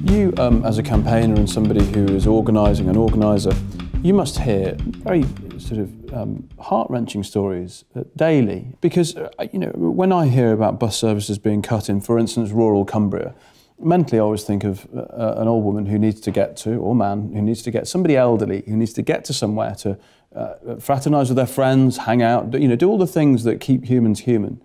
You, as a campaigner and somebody who is organising, an organiser, you must hear very sort of heart-wrenching stories daily. Because, you know, when I hear about bus services being cut in, for instance, rural Cumbria, mentally I always think of an old woman who needs to get to, or man who needs to get, somebody elderly who needs to get to somewhere to fraternise with their friends, hang out, you know, do all the things that keep humans human.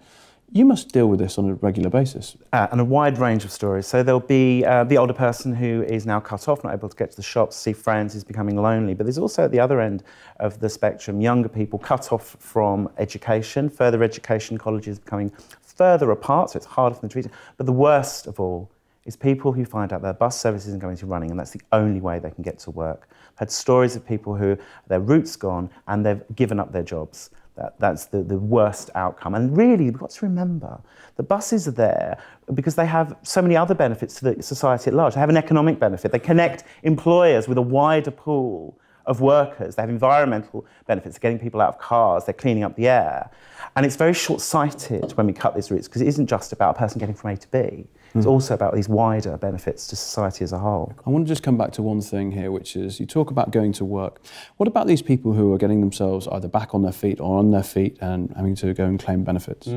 You must deal with this on a regular basis. And a wide range of stories. So there'll be the older person who is now cut off, not able to get to the shops, see friends, is becoming lonely. But there's also at the other end of the spectrum, younger people cut off from education, further education, colleges becoming further apart, so it's harder for them to reach. But the worst of all is people who find out their bus service isn't going to running and that's the only way they can get to work. I've had stories of people who their route's gone and they've given up their jobs. That's the worst outcome. And really, we've got to remember, the buses are there because they have so many other benefits to the society at large. They have an economic benefit. They connect employers with a wider pool of workers. They have environmental benefits, getting people out of cars, they're cleaning up the air. And it's very short-sighted when we cut these routes because it isn't just about a person getting from A to B. It's also about these wider benefits to society as a whole. I want to just come back to one thing here, which is you talk about going to work. What about these people who are getting themselves either back on their feet or on their feet and having to go and claim benefits?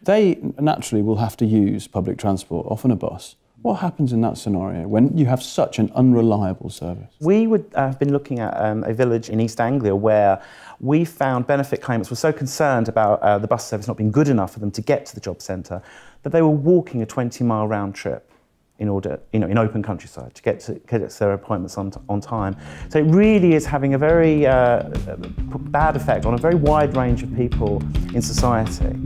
They naturally will have to use public transport, often a bus. What happens in that scenario when you have such an unreliable service? We would have been looking at a village in East Anglia where we found benefit claimants were so concerned about the bus service not being good enough for them to get to the job centre that they were walking a 20-mile round trip in order, you know, in open countryside to get to their appointments on time. So it really is having a very bad effect on a very wide range of people in society.